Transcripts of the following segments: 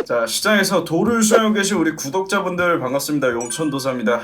자, 시장에서 도를 수행하고 계신 우리 구독자분들 반갑습니다. 용천도사입니다.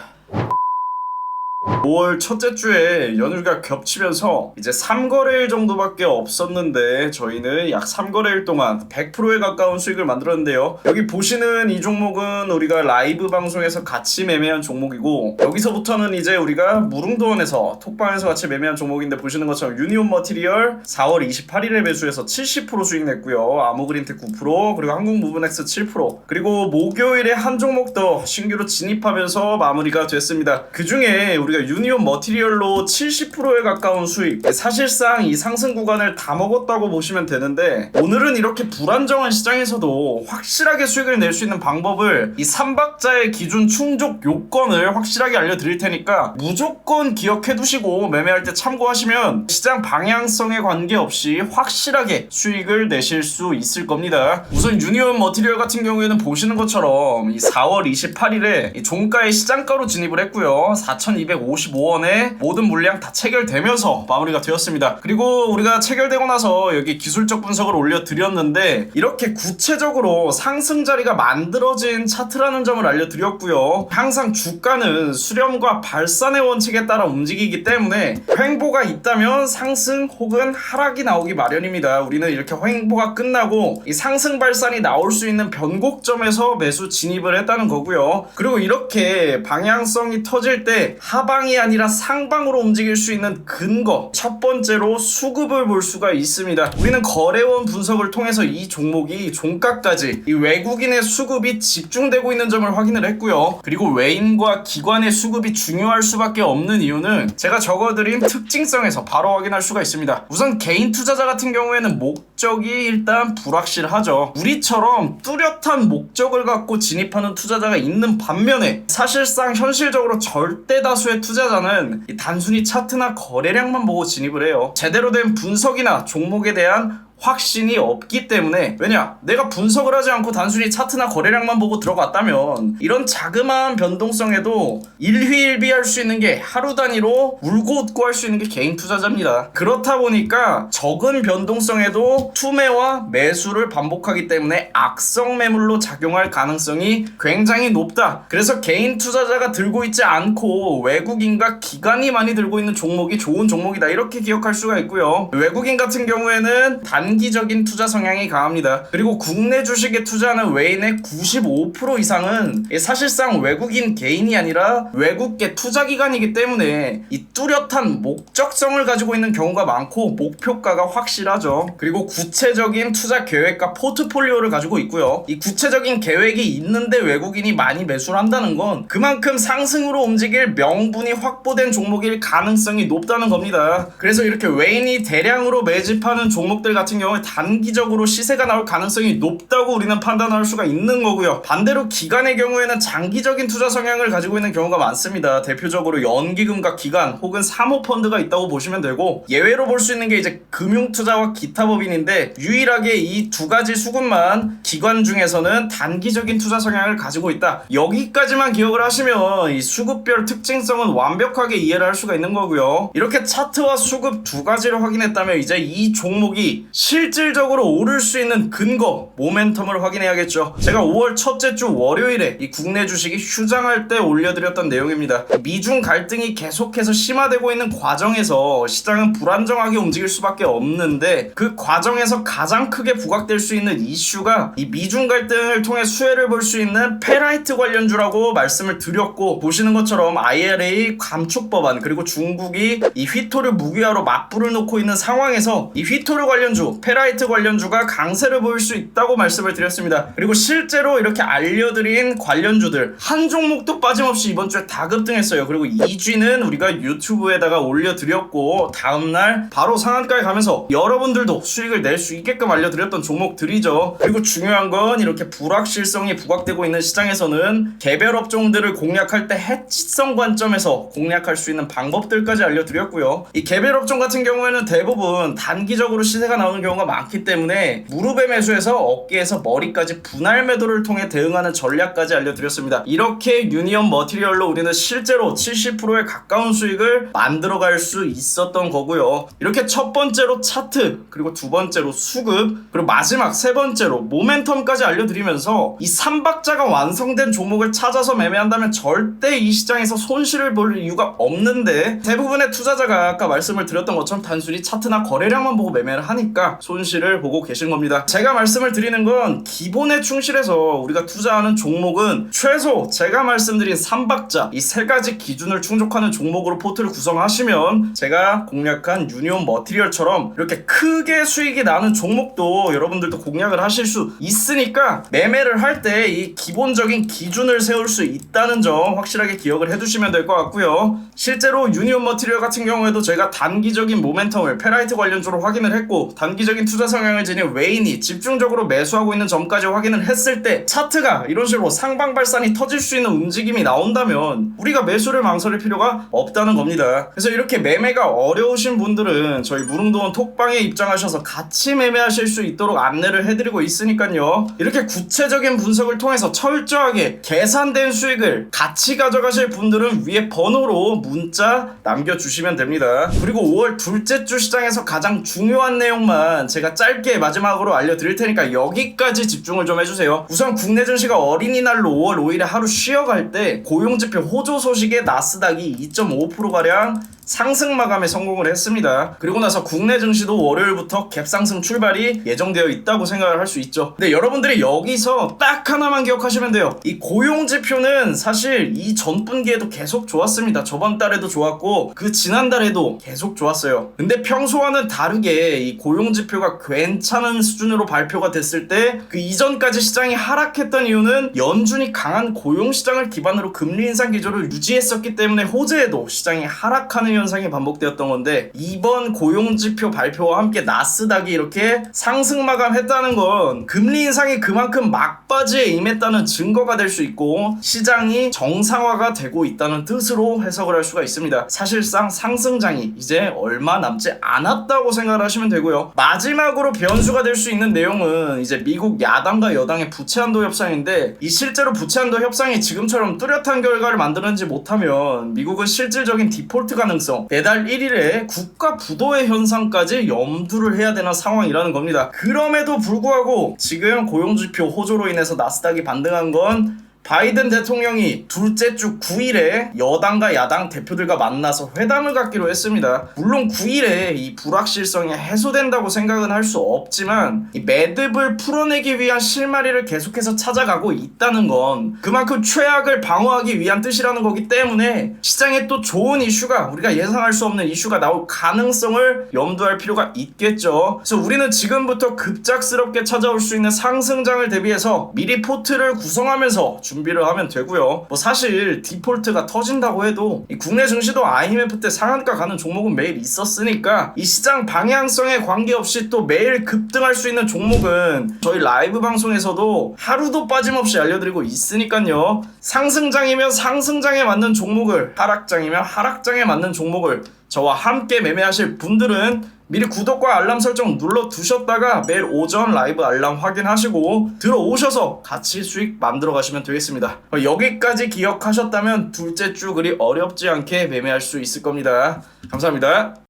5월 첫째 주에 연휴가 겹치면서 이제 3거래일 정도밖에 없었는데 저희는 약 3거래일 동안 100%에 가까운 수익을 만들었는데요. 여기 보시는 이 종목은 우리가 라이브 방송에서 같이 매매한 종목이고, 여기서부터는 이제 우리가 무릉도원에서 톡방에서 같이 매매한 종목인데, 보시는 것처럼 유니온 머티리얼 4월 28일에 매수해서 70% 수익 냈고요. 아모그린텍 9%, 그리고 한국무브넥스 7%, 그리고 목요일에 한 종목 더 신규로 진입하면서 마무리가 됐습니다. 그 중에 우리가 유니온 머티리얼로 70%에 가까운 수익, 사실상 이 상승 구간을 다 먹었다고 보시면 되는데, 오늘은 이렇게 불안정한 시장에서도 확실하게 수익을 낼 수 있는 방법을, 이 3박자의 기준 충족 요건을 확실하게 알려드릴 테니까 무조건 기억해 두시고 매매할 때 참고하시면 시장 방향성에 관계없이 확실하게 수익을 내실 수 있을 겁니다. 우선 유니온 머티리얼 같은 경우에는 보시는 것처럼 이 4월 28일에 이 종가의 시장가로 진입을 했고요. 4,255원에 모든 물량 다 체결되면서 마무리가 되었습니다. 그리고 우리가 체결되고 나서 여기 기술적 분석을 올려드렸는데, 이렇게 구체적으로 상승 자리가 만들어진 차트라는 점을 알려드렸고요. 항상 주가는 수렴과 발산의 원칙에 따라 움직이기 때문에 횡보가 있다면 상승 혹은 하락이 나오기 마련입니다. 우리는 이렇게 횡보가 끝나고 이 상승 발산이 나올 수 있는 변곡점에서 매수 진입을 했다는 거고요. 그리고 이렇게 방향성이 터질 때 하방이 아니라 상방으로 움직일 수 있는 근거, 첫 번째로 수급을 볼 수가 있습니다. 우리는 거래원 분석을 통해서 이 종목이 종가까지 이 외국인의 수급이 집중되고 있는 점을 확인을 했고요. 그리고 외인과 기관의 수급이 중요할 수밖에 없는 이유는 제가 적어드린 특징성에서 바로 확인할 수가 있습니다. 우선 개인 투자자 같은 경우에는 목적이 일단 불확실하죠. 우리처럼 뚜렷한 목적을 갖고 진입하는 투자자가 있는 반면에, 사실상 현실적으로 절대 다수의 투자자는 단순히 차트나 거래량만 보고 진입을 해요. 제대로 된 분석이나 종목에 대한 확신이 없기 때문에, 왜냐? 내가 분석을 하지 않고 단순히 차트나 거래량만 보고 들어갔다면 이런 자그마한 변동성에도 일희일비할 수 있는 게, 하루 단위로 울고 웃고 할 수 있는 게 개인 투자자입니다. 그렇다 보니까 적은 변동성에도 투매와 매수를 반복하기 때문에 악성 매물로 작용할 가능성이 굉장히 높다. 그래서 개인 투자자가 들고 있지 않고 외국인과 기관이 많이 들고 있는 종목이 좋은 종목이다, 이렇게 기억할 수가 있고요. 외국인 같은 경우에는 단기적인 투자 성향이 강합니다. 그리고 국내 주식에 투자하는 외인의 95% 이상은 사실상 외국인 개인이 아니라 외국계 투자기관이기 때문에 이 뚜렷한 목적성을 가지고 있는 경우가 많고 목표가가 확실하죠. 그리고 구체적인 투자 계획과 포트폴리오를 가지고 있고요. 이 구체적인 계획이 있는데 외국인이 많이 매수를 한다는 건 그만큼 상승으로 움직일 명분이 확보된 종목일 가능성이 높다는 겁니다. 그래서 이렇게 외인이 대량으로 매집하는 종목들 같은 경우에 단기적으로 시세가 나올 가능성이 높다고 우리는 판단할 수가 있는 거고요. 반대로 기관의 경우에는 장기적인 투자 성향을 가지고 있는 경우가 많습니다. 대표적으로 연기금과 기관 혹은 사모펀드가 있다고 보시면 되고, 예외로 볼 수 있는 게 이제 금융투자와 기타 법인인데, 유일하게 이 두 가지 수급만 기관 중에서는 단기적인 투자 성향을 가지고 있다. 여기까지만 기억을 하시면 이 수급별 특징성은 완벽하게 이해를 할 수가 있는 거고요. 이렇게 차트와 수급 두 가지를 확인했다면 이제 이 종목이 실질적으로 오를 수 있는 근거, 모멘텀을 확인해야겠죠. 제가 5월 첫째 주 월요일에 이 국내 주식이 휴장할 때 올려드렸던 내용입니다. 미중 갈등이 계속해서 심화되고 있는 과정에서 시장은 불안정하게 움직일 수밖에 없는데, 그 과정에서 가장 크게 부각될 수 있는 이슈가 이 미중 갈등을 통해 수혜를 볼 수 있는 페라이트 관련주라고 말씀을 드렸고, 보시는 것처럼 IRA 감축 법안, 그리고 중국이 이 휘토류 무기화로 맞불을 놓고 있는 상황에서 이 휘토류 관련주, 페라이트 관련주가 강세를 보일 수 있다고 말씀을 드렸습니다. 그리고 실제로 이렇게 알려드린 관련주들 한 종목도 빠짐없이 이번 주에 다 급등했어요. 그리고 2G는 우리가 유튜브에다가 올려드렸고, 다음날 바로 상한가에 가면서 여러분들도 수익을 낼 수 있게끔 알려드렸던 종목들이죠. 그리고 중요한 건 이렇게 불확실성이 부각되고 있는 시장에서는 개별 업종들을 공략할 때 해치성 관점에서 공략할 수 있는 방법들까지 알려드렸고요. 이 개별 업종 같은 경우에는 대부분 단기적으로 시세가 나오는 나오는 경우가 많기 때문에 무릎에 매수해서 어깨에서 머리까지 분할 매도를 통해 대응하는 전략까지 알려드렸습니다. 이렇게 유니온 머티리얼로 우리는 실제로 70%에 가까운 수익을 만들어갈 수 있었던 거고요. 이렇게 첫 번째로 차트, 그리고 두 번째로 수급, 그리고 마지막 세 번째로 모멘텀까지 알려드리면서 이 3박자가 완성된 종목을 찾아서 매매한다면 절대 이 시장에서 손실을 볼 이유가 없는데, 대부분의 투자자가 아까 말씀을 드렸던 것처럼 단순히 차트나 거래량만 보고 매매를 하니까 손실을 보고 계신 겁니다. 제가 말씀을 드리는 건 기본에 충실해서 우리가 투자하는 종목은 최소 제가 말씀드린 3박자 이 세 가지 기준을 충족하는 종목으로 포트를 구성하시면 제가 공략한 유니온 머티리얼처럼 이렇게 크게 수익이 나는 종목도 여러분들도 공략을 하실 수 있으니까, 매매를 할 때 이 기본적인 기준을 세울 수 있다는 점 확실하게 기억을 해두시면 될 것 같고요. 실제로 유니온 머티리얼 같은 경우에도 저희가 단기적인 모멘텀을 페라이트 관련주로 확인을 했고, 단기적인 투자 성향을 지닌 웨인이 집중적으로 매수하고 있는 점까지 확인을 했을 때 차트가 이런 식으로 상방발산이 터질 수 있는 움직임이 나온다면 우리가 매수를 망설일 필요가 없다는 겁니다. 그래서 이렇게 매매가 어려우신 분들은 저희 무릉도원 톡방에 입장하셔서 같이 매매하실 수 있도록 안내를 해드리고 있으니까요. 이렇게 구체적인 분석을 통해서 철저하게 계산된 수익을 같이 가져가실 분들은 위에 번호로 문자 남겨주시면 됩니다. 그리고 5월 둘째 주 시장에서 가장 중요한 내용만 제가 짧게 마지막으로 알려드릴 테니까 여기까지 집중을 좀 해주세요. 우선 국내 증시가 어린이날로 5월 5일에 하루 쉬어갈 때 고용지표 호조 소식에 나스닥이 2.5%가량 상승 마감에 성공을 했습니다. 그리고 나서 국내 증시도 월요일부터 갭상승 출발이 예정되어 있다고 생각을 할 수 있죠. 근데 여러분들이 여기서 딱 하나만 기억하시면 돼요. 이 고용지표는 사실 이 전분기에도 계속 좋았습니다. 저번 달에도 좋았고 그 지난달에도 계속 좋았어요. 근데 평소와는 다르게 이 고용지표가 괜찮은 수준으로 발표가 됐을 때 그 이전까지 시장이 하락했던 이유는 연준이 강한 고용시장을 기반으로 금리 인상 기조를 유지했었기 때문에 호재에도 시장이 하락하는 현상이 반복되었던 건데, 이번 고용지표 발표와 함께 나스닥이 이렇게 상승 마감했다는 건 금리 인상이 그만큼 막바지에 임했다는 증거가 될 수 있고 시장이 정상화가 되고 있다는 뜻으로 해석을 할 수가 있습니다. 사실상 상승장이 이제 얼마 남지 않았다고 생각을 하시면 되고요. 마지막으로 변수가 될 수 있는 내용은 이제 미국 야당과 여당의 부채 한도 협상인데, 이 실제로 부채 한도 협상이 지금처럼 뚜렷한 결과를 만들어내지 못하면 미국은 실질적인 디폴트 가능성, 매달 1일에 국가 부도의 현상까지 염두를 해야 되는 상황이라는 겁니다. 그럼에도 불구하고 지금 고용지표 호조로 인해서 나스닥이 반등한 건 바이든 대통령이 둘째 주 9일에 여당과 야당 대표들과 만나서 회담을 갖기로 했습니다. 물론 9일에 이 불확실성이 해소된다고 생각은 할 수 없지만 이 매듭을 풀어내기 위한 실마리를 계속해서 찾아가고 있다는 건 그만큼 최악을 방어하기 위한 뜻이라는 거기 때문에 시장에 또 좋은 이슈가, 우리가 예상할 수 없는 이슈가 나올 가능성을 염두할 필요가 있겠죠. 그래서 우리는 지금부터 급작스럽게 찾아올 수 있는 상승장을 대비해서 미리 포트를 구성하면서 준비를 하면 되고요. 뭐 사실 디폴트가 터진다고 해도 이 국내 증시도 IMF 때 상한가 가는 종목은 매일 있었으니까 이 시장 방향성에 관계없이 또 매일 급등할 수 있는 종목은 저희 라이브 방송에서도 하루도 빠짐없이 알려드리고 있으니까요. 상승장이면 상승장에 맞는 종목을, 하락장이면 하락장에 맞는 종목을 저와 함께 매매하실 분들은 미리 구독과 알람 설정 눌러두셨다가 매일 오전 라이브 알람 확인하시고 들어오셔서 같이 수익 만들어 가시면 되겠습니다. 여기까지 기억하셨다면 둘째 주 그리 어렵지 않게 매매할 수 있을 겁니다. 감사합니다.